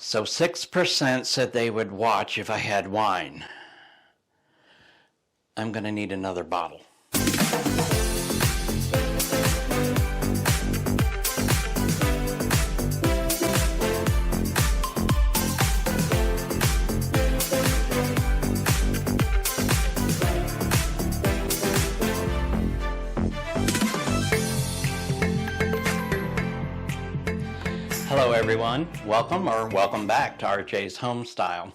So 6% said they would watch if I had wine. I'm going to need another bottle. Hello everyone, welcome back to RJ's Homestyle.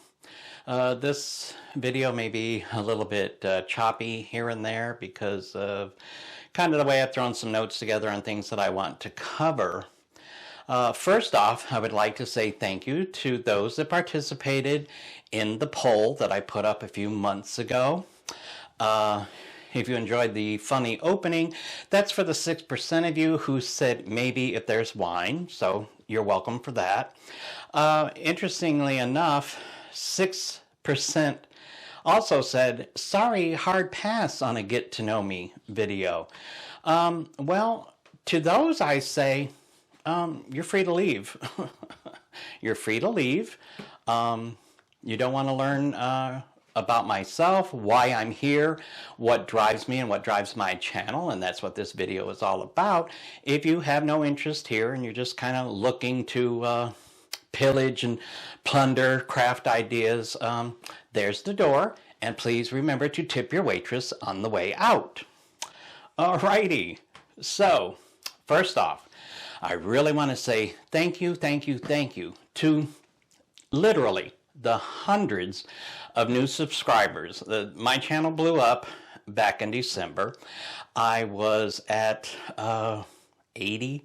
This video may be a little bit choppy here and there because of kind of the way I've thrown some notes together on things that I want to cover. First off, I would like to say thank you to those that participated in the poll that I put up a few months ago. If you enjoyed the funny opening, that's for the 6% of you who said maybe if there's wine, so you're welcome for that. Interestingly enough, 6% also said, sorry, hard pass on a get to know me video. Well, to those I say, you're free to leave. You're free to leave. You don't want to learn about myself, why I'm here, what drives me and what drives my channel, and that's what this video is all about. If you have no interest here and you're just kind of looking to pillage and plunder craft ideas, there's the door, and please remember to tip your waitress on the way out. Alrighty, so first off, I really want to say thank you to literally the hundreds of new subscribers. My channel blew up back in December. I was at 80%,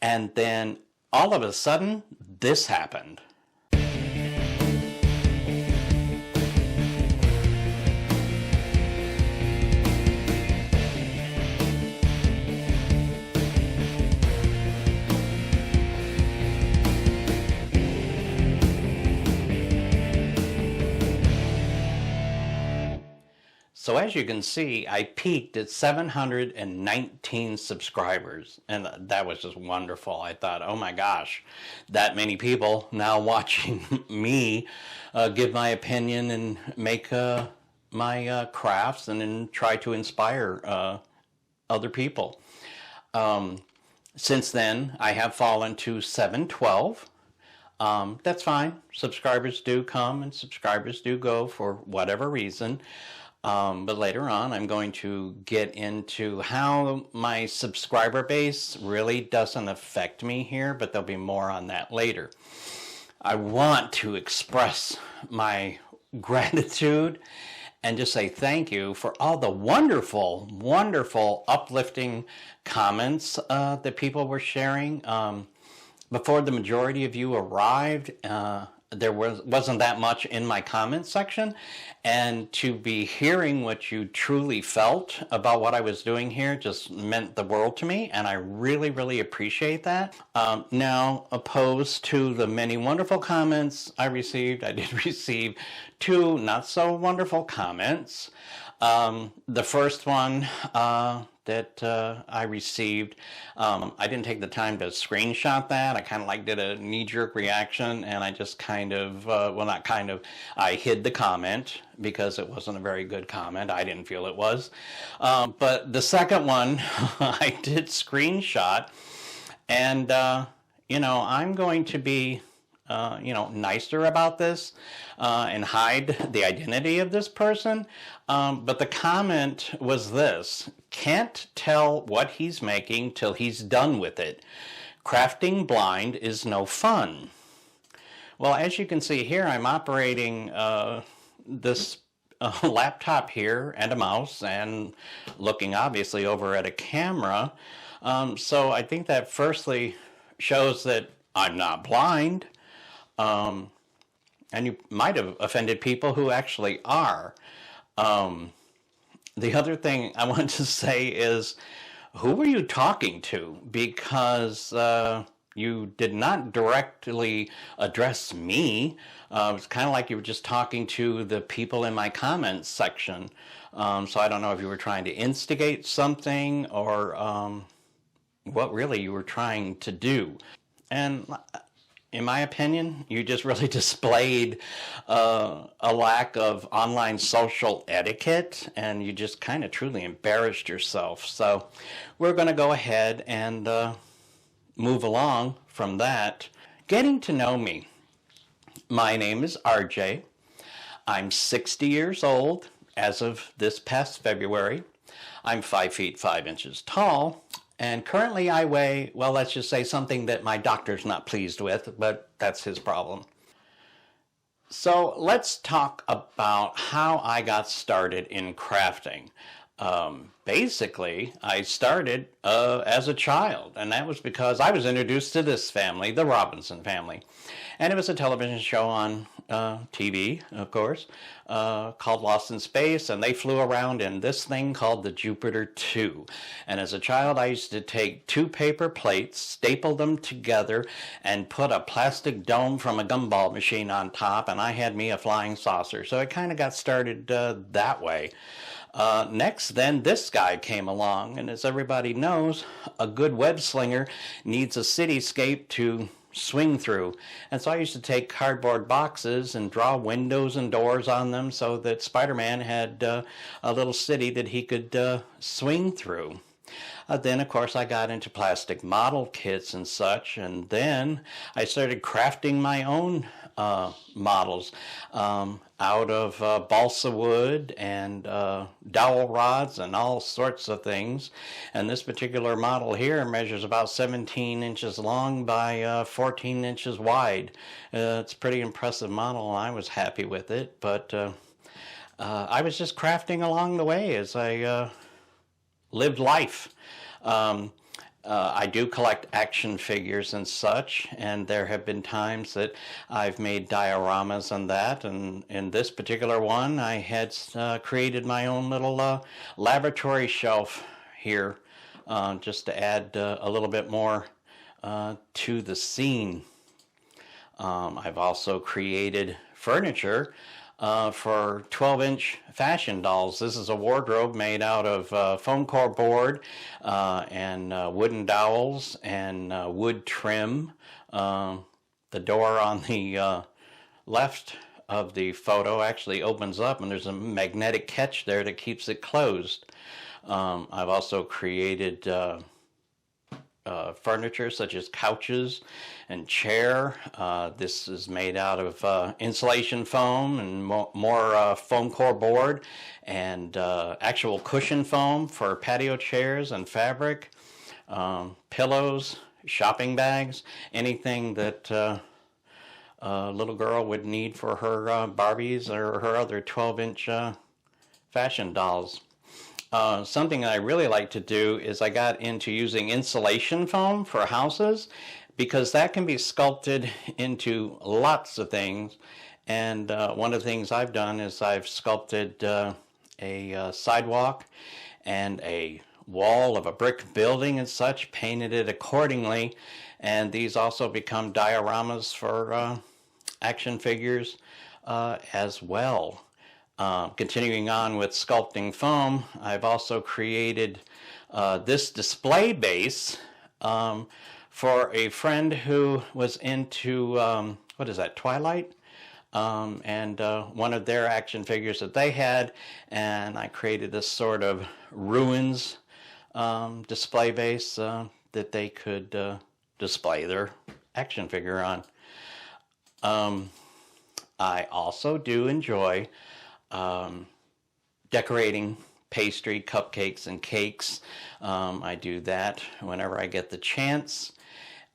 and then all of a sudden this happened. So as you can see, I peaked at 719 subscribers, and that was just wonderful. I thought, oh my gosh, that many people now watching me give my opinion and make my crafts and then try to inspire other people. Since then, I have fallen to 712. That's fine. Subscribers do come and subscribers do go for whatever reason. But later on, I'm going to get into how my subscriber base really doesn't affect me here, but there'll be more on that later. I want to express my gratitude and just say thank you for all the wonderful, wonderful, uplifting comments that people were sharing. Before the majority of you arrived, there wasn't that much in my comment section, and to be hearing what you truly felt about what I was doing here just meant the world to me, and I really, really appreciate that. Now, opposed to the many wonderful comments I received, I did receive two not so wonderful comments. The first one that I received, I didn't take the time to screenshot that. I kind of did a knee-jerk reaction, and I just kind of, well, not kind of, I hid the comment because it wasn't a very good comment. I didn't feel it was. But the second one I did screenshot, and you know, I'm going to be you know, nicer about this and hide the identity of this person. But the comment was this: can't tell what he's making till he's done with it. Crafting blind is no fun. Well, as you can see here, I'm operating this laptop here and a mouse and looking obviously over at a camera. So I think that firstly shows that I'm not blind. And you might have offended people who actually are. The other thing I want to say is, who were you talking to? Because you did not directly address me. It was kind of like you were just talking to the people in my comments section. So I don't know if you were trying to instigate something or what really you were trying to do. And in my opinion, you just really displayed a lack of online social etiquette, and you just kind of truly embarrassed yourself. So we're going to go ahead and move along from that. Getting to know me. My name is RJ. I'm 60 years old as of this past February. I'm 5 feet 5 inches tall. And currently I weigh, well, let's just say something that my doctor's not pleased with, but that's his problem. So let's talk about how I got started in crafting. Basically, I started as a child, and that was because I was introduced to this family, the Robinson family. And it was a television show on TV, of course, called Lost in Space, and they flew around in this thing called the Jupiter 2. And as a child, I used to take 2 paper plates, staple them together, and put a plastic dome from a gumball machine on top, and I had me a flying saucer. So it kind of got started that way. Next, then, this guy came along, and as everybody knows, a good web slinger needs a cityscape to swing through. And so I used to take cardboard boxes and draw windows and doors on them so that Spider-Man had a little city that he could swing through. Then, of course, I got into plastic model kits and such, and then I started crafting my own models out of balsa wood and dowel rods and all sorts of things. And this particular model here measures about 17 inches long by 14 inches wide. It's a pretty impressive model, and I was happy with it, but I was just crafting along the way as I lived life. I do collect action figures and such, and there have been times that I've made dioramas on that, and in this particular one I had created my own little laboratory shelf here just to add a little bit more to the scene. I've also created furniture for 12-inch fashion dolls. This is a wardrobe made out of foam core board and wooden dowels and wood trim. The door on the left of the photo actually opens up, and there's a magnetic catch there that keeps it closed. I've also created furniture such as couches and chair. This is made out of insulation foam and more foam core board and actual cushion foam for patio chairs and fabric, pillows, shopping bags, anything that a little girl would need for her Barbies or her other 12-inch fashion dolls. Something I really like to do is I got into using insulation foam for houses, because that can be sculpted into lots of things. And one of the things I've done is I've sculpted a sidewalk and a wall of a brick building and such, painted it accordingly, and these also become dioramas for action figures as well. Continuing on with sculpting foam, I've also created this display base for a friend who was into, what is that, Twilight? And one of their action figures that they had, and I created this sort of ruins display base that they could display their action figure on. I also do enjoy decorating pastry, cupcakes, and cakes. I do that whenever I get the chance.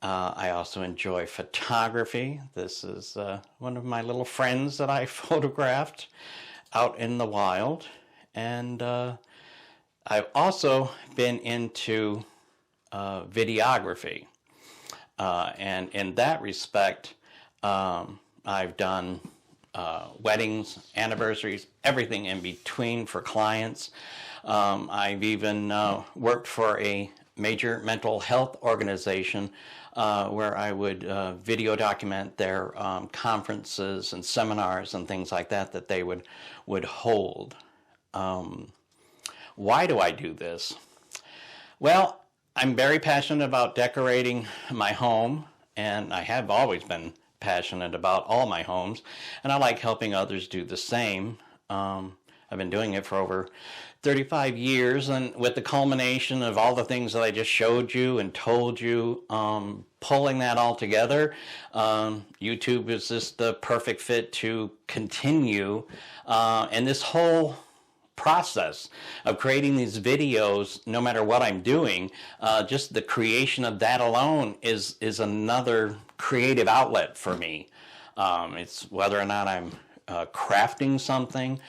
I also enjoy photography. This is one of my little friends that I photographed out in the wild. And I've also been into videography. And in that respect, I've done weddings, anniversaries, everything in between for clients. I've even worked for a major mental health organization where I would video document their conferences and seminars and things like that that they would hold. Why do I do this? Well, I'm very passionate about decorating my home and I have always been passionate about all my homes, and I like helping others do the same. I've been doing it for over 35 years, and with the culmination of all the things that I just showed you and told you, pulling that all together, YouTube is just the perfect fit to continue. And this whole process of creating these videos, no matter what I'm doing, just the creation of that alone is another creative outlet for me. It's whether or not I'm crafting something,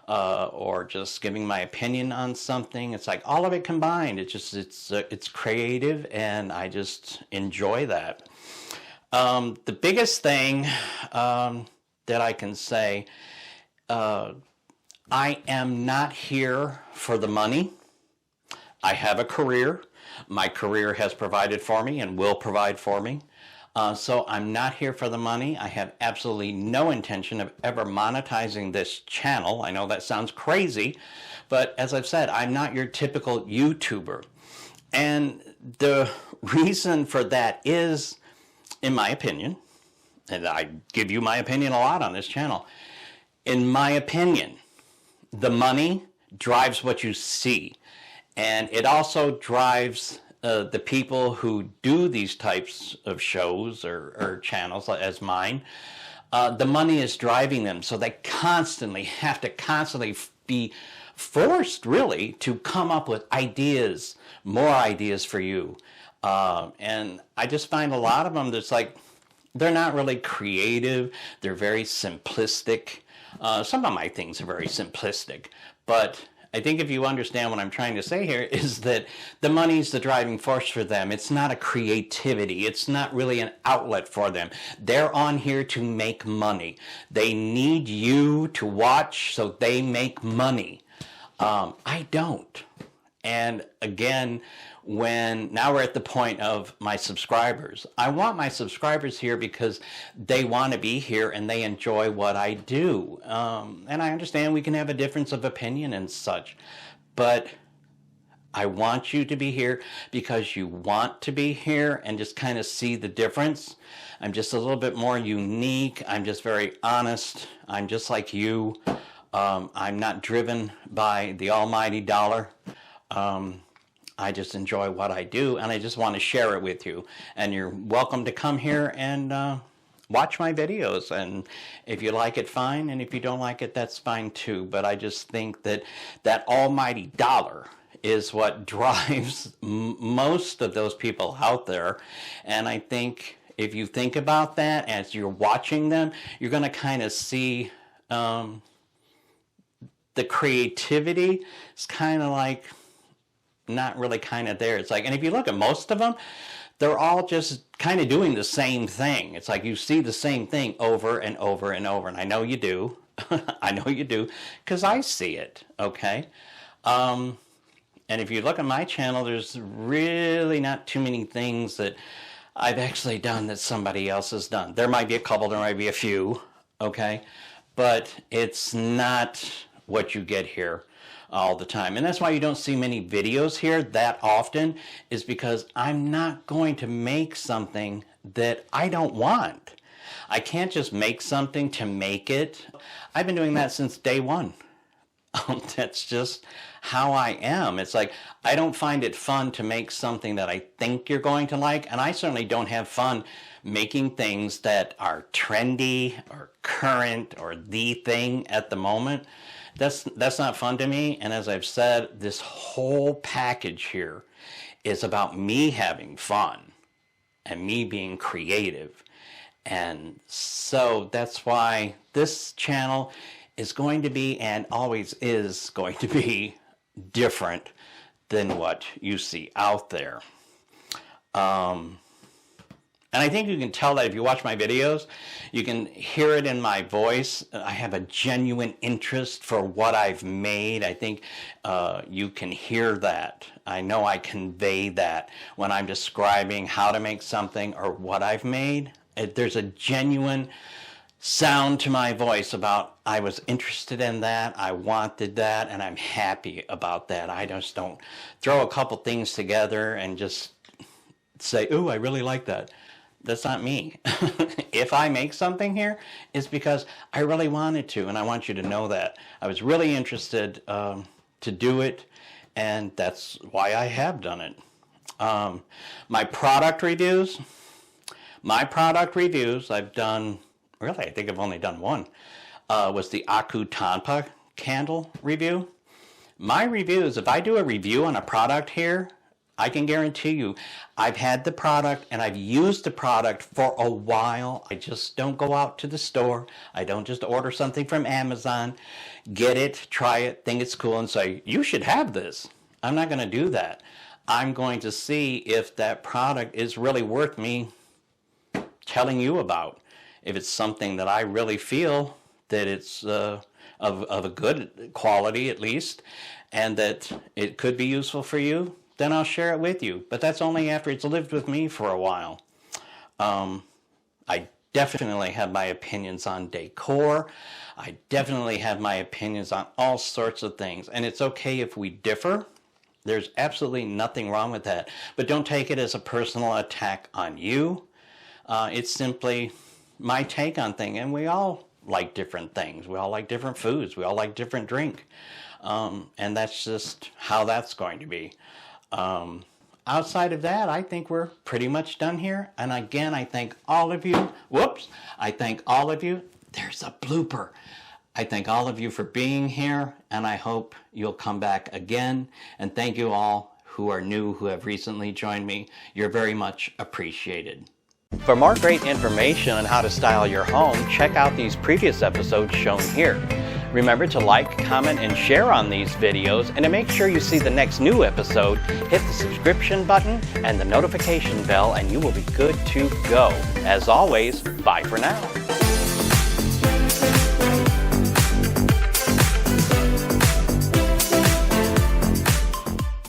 or just giving my opinion on something. It's like all of it combined. It's creative, and I just enjoy that. The biggest thing that I can say, I am not here for the money. I have a career. My career has provided for me and will provide for me. So I'm not here for the money. I have absolutely no intention of ever monetizing this channel. I know that sounds crazy, but as I've said, I'm not your typical YouTuber. And the reason for that is, in my opinion, and I give you my opinion a lot on this channel, in my opinion, the money drives what you see. And it also drives the people who do these types of shows or channels as mine. The money is driving them, so they constantly have to be forced, really, to come up with ideas, more ideas for you. And I just find a lot of them that's like, they're not really creative, they're very simplistic. Some of my things are very simplistic, but I think if you understand what I'm trying to say here is that the money's the driving force for them. It's not a creativity. It's not really an outlet for them. They're on here to make money. They need you to watch so they make money. I don't. And again, now we're at the point of my subscribers. I want my subscribers here because they want to be here and they enjoy what I do. And I understand we can have a difference of opinion and such, but I want you to be here because you want to be here and just kind of see the difference. I'm just a little bit more unique. I'm just very honest. I'm just like you. I'm not driven by the almighty dollar. I just enjoy what I do, and I just want to share it with you. And you're welcome to come here and watch my videos. And if you like it, fine. And if you don't like it, that's fine too. But I just think that that almighty dollar is what drives most of those people out there. And I think if you think about that as you're watching them, you're going to kind of see the creativity is kind of like not really kind of there. It's like, and if you look at most of them, they're all just kind of doing the same thing. It's like you see the same thing over and over and over. And I know you do. I know you do, because I see it, okay? And if you look at my channel, there's really not too many things that I've actually done that somebody else has done. There might be a couple, there might be a few, okay? But it's not what you get here all the time. And that's why you don't see many videos here that often, is because I'm not going to make something that I don't want. I can't just make something to make it. I've been doing that since day one. That's just how I am. It's like, I don't find it fun to make something that I think you're going to like, and I certainly don't have fun making things that are trendy or current or the thing at the moment. That's not fun to me. And as I've said, this whole package here is about me having fun and me being creative. And so that's why this channel is going to be, and always is going to be, different than what you see out there. And I think you can tell that if you watch my videos, you can hear it in my voice. I have a genuine interest for what I've made. I think you can hear that. I know I convey that when I'm describing how to make something or what I've made. There's a genuine sound to my voice about, I was interested in that, I wanted that, and I'm happy about that. I just don't throw a couple things together and just say, ooh, I really like that. That's not me. If I make something here, it's because I really wanted to, and I want you to know that. I was really interested to do it, and that's why I have done it. My product reviews, I've done, really, I think I've only done one, was the Aku Tanpa candle review. My reviews, if I do a review on a product here, I can guarantee you, I've had the product and I've used the product for a while. I just don't go out to the store. I don't just order something from Amazon, get it, try it, think it's cool, and say, you should have this. I'm not going to do that. I'm going to see if that product is really worth me telling you about. If it's something that I really feel that it's of a good quality at least, and that it could be useful for you, then I'll share it with you. But that's only after it's lived with me for a while. I definitely have my opinions on decor. I definitely have my opinions on all sorts of things. And it's okay if we differ. There's absolutely nothing wrong with that. But don't take it as a personal attack on you. It's simply my take on things. And we all like different things. We all like different foods. We all like different drink. And that's just how that's going to be. Outside of that, I think we're pretty much done here. And again, I thank all of you. Whoops. I thank all of you. There's a blooper. I thank all of you for being here, and I hope you'll come back again. And thank you all who are new, who have recently joined me. You're very much appreciated. For more great information on how to style your home, check out these previous episodes shown here. Remember to like, comment, and share on these videos, and to make sure you see the next new episode, hit the subscription button and the notification bell, and you will be good to go. As always, bye for now.